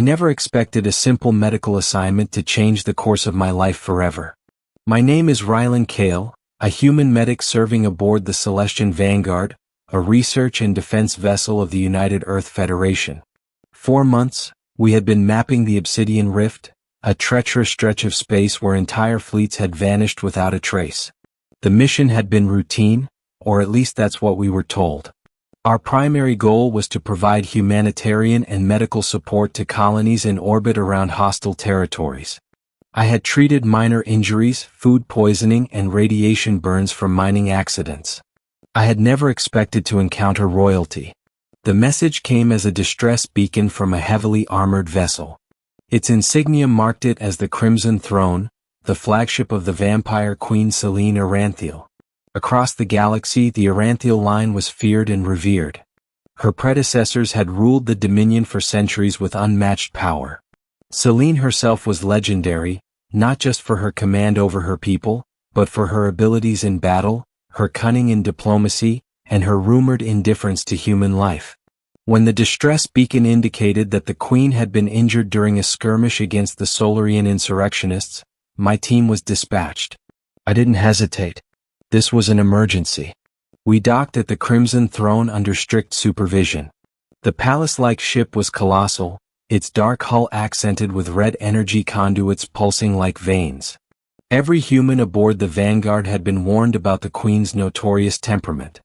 never expected a simple medical assignment to change the course of my life forever. My name is Rylan Kale, a human medic serving aboard the Celestian Vanguard, a research and defense vessel of the United Earth Federation. 4 months, we had been mapping the Obsidian Rift, a treacherous stretch of space where entire fleets had vanished without a trace. The mission had been routine, or at least that's what we were told. Our primary goal was to provide humanitarian and medical support to colonies in orbit around hostile territories. I had treated minor injuries, food poisoning, and radiation burns from mining accidents. I had never expected to encounter royalty. The message came as a distress beacon from a heavily armored vessel. Its insignia marked it as the Crimson Throne, the flagship of the vampire queen Selene Aranthiel. Across the galaxy, the Aranthiel line was feared and revered. Her predecessors had ruled the Dominion for centuries with unmatched power. Selene herself was legendary, not just for her command over her people, but for her abilities in battle, her cunning in diplomacy, and her rumored indifference to human life. When the distress beacon indicated that the Queen had been injured during a skirmish against the Solarian insurrectionists, my team was dispatched. I didn't hesitate. This was an emergency. We docked at the Crimson Throne under strict supervision. The palace-like ship was colossal, its dark hull accented with red energy conduits pulsing like veins. Every human aboard the Vanguard had been warned about the Queen's notorious temperament.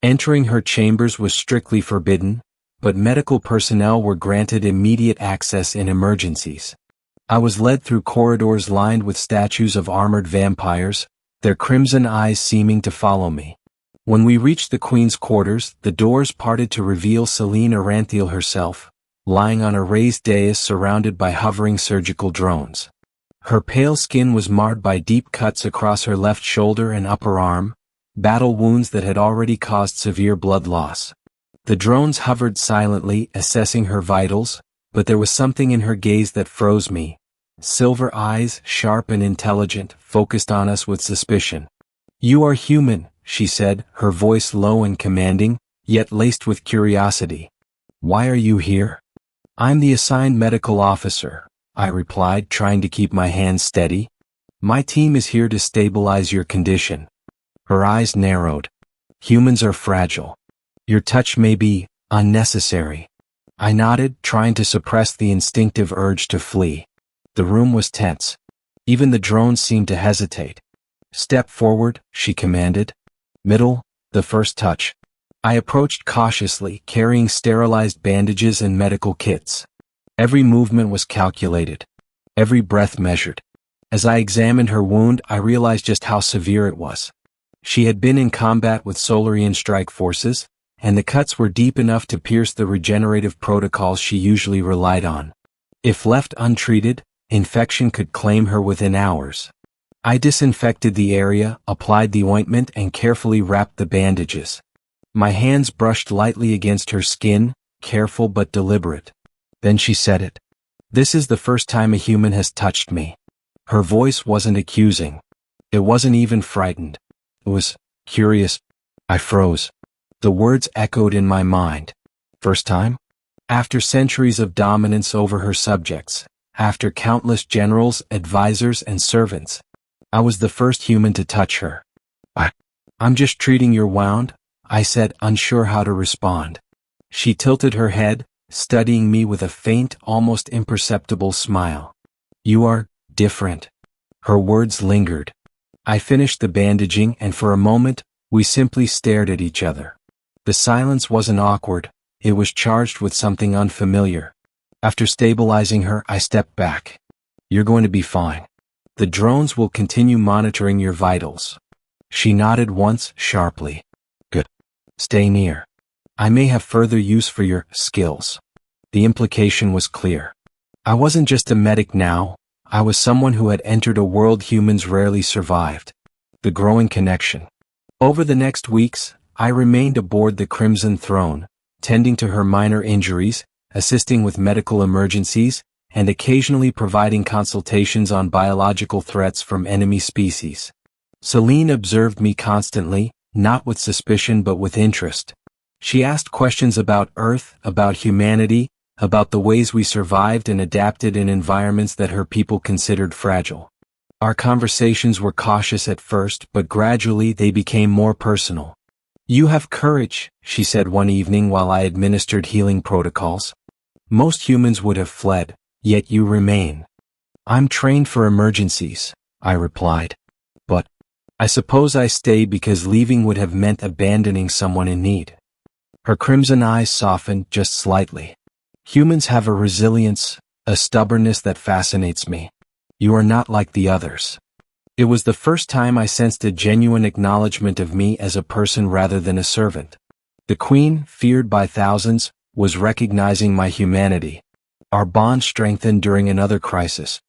Entering her chambers was strictly forbidden, but medical personnel were granted immediate access in emergencies. I was led through corridors lined with statues of armored vampires, their crimson eyes seeming to follow me. When we reached the Queen's quarters, the doors parted to reveal Selene Aranthiel herself, lying on a raised dais surrounded by hovering surgical drones. Her pale skin was marred by deep cuts across her left shoulder and upper arm, battle wounds that had already caused severe blood loss. The drones hovered silently, assessing her vitals, but there was something in her gaze that froze me. Silver eyes, sharp and intelligent, focused on us with suspicion. "You are human," she said, her voice low and commanding, yet laced with curiosity. "Why are you here?" "I'm the assigned medical officer," I replied, trying to keep my hands steady. "My team is here to stabilize your condition." Her eyes narrowed. "Humans are fragile. Your touch may be unnecessary." I nodded, trying to suppress the instinctive urge to flee. The room was tense. Even the drones seemed to hesitate. "Step forward," she commanded. "Middle, the first touch." I approached cautiously, carrying sterilized bandages and medical kits. Every movement was calculated. Every breath measured. As I examined her wound, I realized just how severe it was. She had been in combat with Solarian strike forces, and the cuts were deep enough to pierce the regenerative protocols she usually relied on. If left untreated, infection could claim her within hours. I disinfected the area, applied the ointment, and carefully wrapped the bandages. My hands brushed lightly against her skin, careful but deliberate. Then she said it. "This is the first time a human has touched me." Her voice wasn't accusing. It wasn't even frightened. It was curious. I froze. The words echoed in my mind. First time? After centuries of dominance over her subjects, after countless generals, advisors, and servants, I was the first human to touch her. I'm just treating your wound," I said, unsure how to respond. She tilted her head, studying me with a faint, almost imperceptible smile. "You are different." Her words lingered. I finished the bandaging, and for a moment, we simply stared at each other. The silence wasn't awkward, it was charged with something unfamiliar. After stabilizing her, I stepped back. "You're going to be fine. The drones will continue monitoring your vitals." She nodded once, sharply. "Good. Stay near. I may have further use for your skills." The implication was clear. I wasn't just a medic now, I was someone who had entered a world humans rarely survived. The growing connection. Over the next weeks, I remained aboard the Crimson Throne, tending to her minor injuries, assisting with medical emergencies, and occasionally providing consultations on biological threats from enemy species. Selene observed me constantly, not with suspicion but with interest. She asked questions about Earth, about humanity, about the ways we survived and adapted in environments that her people considered fragile. Our conversations were cautious at first, but gradually they became more personal. "You have courage," she said one evening while I administered healing protocols. "Most humans would have fled, yet you remain." "I'm trained for emergencies," I replied. "But I suppose I stay because leaving would have meant abandoning someone in need." Her crimson eyes softened just slightly. "Humans have a resilience, a stubbornness that fascinates me. You are not like the others." It was the first time I sensed a genuine acknowledgement of me as a person rather than a servant. The Queen, feared by thousands, was recognizing my humanity. Our bond strengthened during another crisis.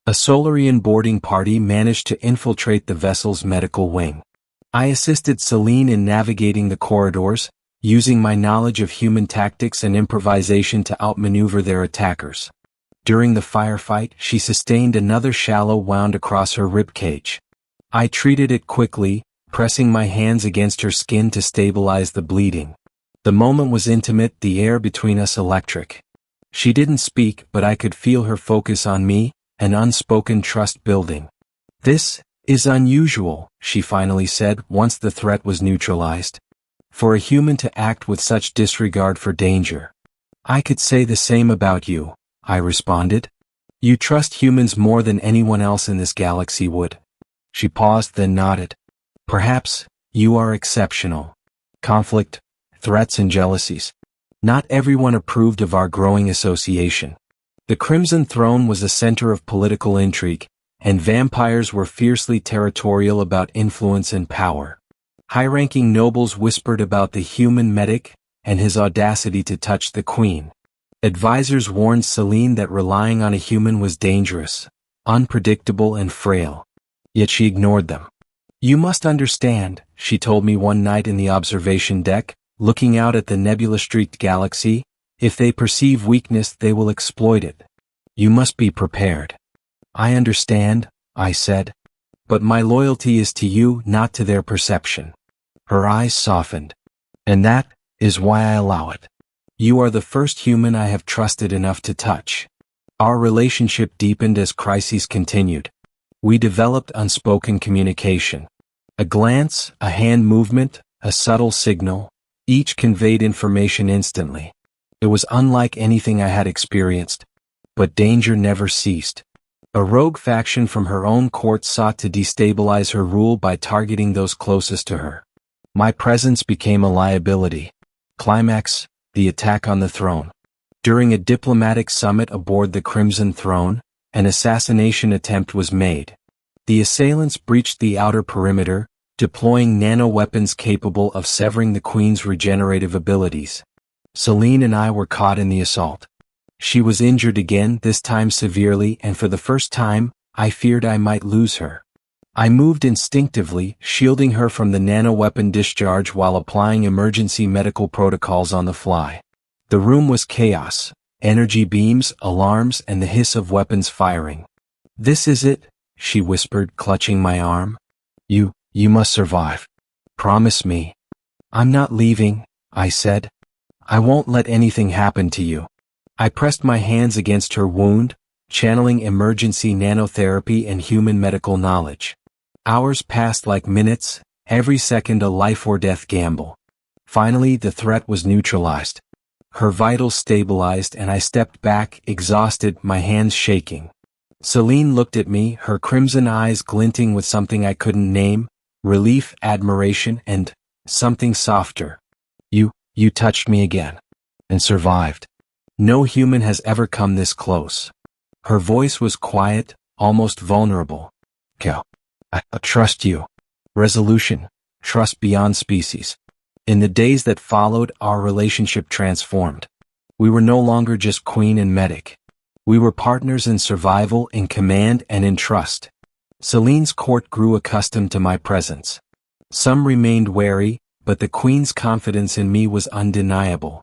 A Solarian boarding party managed to infiltrate the vessel's medical wing. I assisted Celine in navigating the corridors, using my knowledge of human tactics and improvisation to outmaneuver their attackers. During the firefight, she sustained another shallow wound across her ribcage. I treated it quickly, pressing my hands against her skin to stabilize the bleeding. The moment was intimate, the air between us electric. She didn't speak, but I could feel her focus on me, an unspoken trust building. "This is unusual," she finally said once the threat was neutralized. "For a human to act with such disregard for danger." "I could say the same about you," I responded. "You trust humans more than anyone else in this galaxy would." She paused, then nodded. "Perhaps you are exceptional." Conflict, threats and jealousies. Not everyone approved of our growing association. The Crimson Throne was a center of political intrigue, and vampires were fiercely territorial about influence and power. High-ranking nobles whispered about the human medic and his audacity to touch the Queen. Advisors warned Celine that relying on a human was dangerous, unpredictable and frail. Yet she ignored them. "You must understand," she told me one night in the observation deck, looking out at the nebula-streaked galaxy, "if they perceive weakness they will exploit it. You must be prepared." "I understand," I said. "But my loyalty is to you, not to their perception." Her eyes softened. "And that is why I allow it. You are the first human I have trusted enough to touch." Our relationship deepened as crises continued. We developed unspoken communication. A glance, a hand movement, a subtle signal, each conveyed information instantly. It was unlike anything I had experienced. But danger never ceased. A rogue faction from her own court sought to destabilize her rule by targeting those closest to her. My presence became a liability. Climax, the attack on the throne. During a diplomatic summit aboard the Crimson Throne, an assassination attempt was made. The assailants breached the outer perimeter, deploying nano-weapons capable of severing the Queen's regenerative abilities. Celine and I were caught in the assault. She was injured again, this time severely, and for the first time, I feared I might lose her. I moved instinctively, shielding her from the nano-weapon discharge while applying emergency medical protocols on the fly. The room was chaos, energy beams, alarms, and the hiss of weapons firing. "This is it," she whispered, clutching my arm. You must survive. Promise me." "I'm not leaving," I said. "I won't let anything happen to you." I pressed my hands against her wound, channeling emergency nanotherapy and human medical knowledge. Hours passed like minutes, every second a life or death gamble. Finally, the threat was neutralized. Her vitals stabilized and I stepped back, exhausted, my hands shaking. Celine looked at me, her crimson eyes glinting with something I couldn't name, relief, admiration, and something softer. You touched me again. And survived. No human has ever come this close." Her voice was quiet, almost vulnerable. I trust you." Resolution, trust beyond species. In the days that followed, our relationship transformed. We were no longer just Queen and medic. We were partners in survival, in command, and in trust. Celine's court grew accustomed to my presence. Some remained wary, but the Queen's confidence in me was undeniable.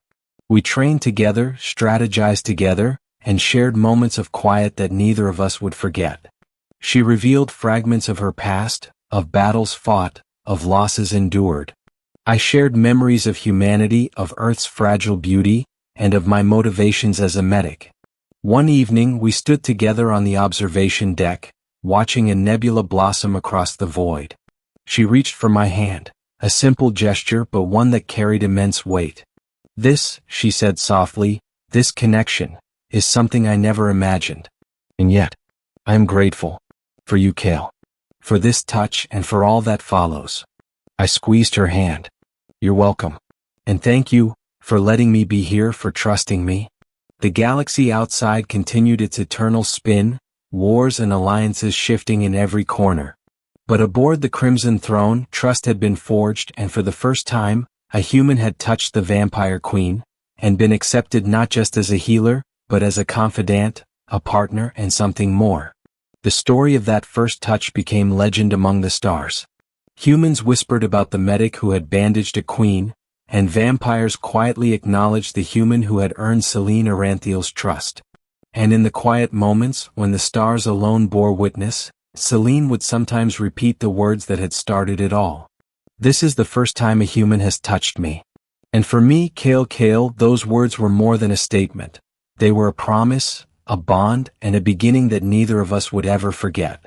We trained together, strategized together, and shared moments of quiet that neither of us would forget. She revealed fragments of her past, of battles fought, of losses endured. I shared memories of humanity, of Earth's fragile beauty, and of my motivations as a medic. One evening we stood together on the observation deck, watching a nebula blossom across the void. She reached for my hand, a simple gesture but one that carried immense weight. "This," she said softly, "this connection, is something I never imagined. And yet, I am grateful. For you, Kale. For this touch and for all that follows." I squeezed her hand. "You're welcome. And thank you, for letting me be here, for trusting me." The galaxy outside continued its eternal spin, wars and alliances shifting in every corner. But aboard the Crimson Throne, trust had been forged, and for the first time, a human had touched the Vampire Queen, and been accepted not just as a healer, but as a confidant, a partner, and something more. The story of that first touch became legend among the stars. Humans whispered about the medic who had bandaged a queen, and vampires quietly acknowledged the human who had earned Selene Aranthiel's trust. And in the quiet moments, when the stars alone bore witness, Selene would sometimes repeat the words that had started it all. "This is the first time a human has touched me." And for me, Kale, those words were more than a statement. They were a promise, a bond, and a beginning that neither of us would ever forget.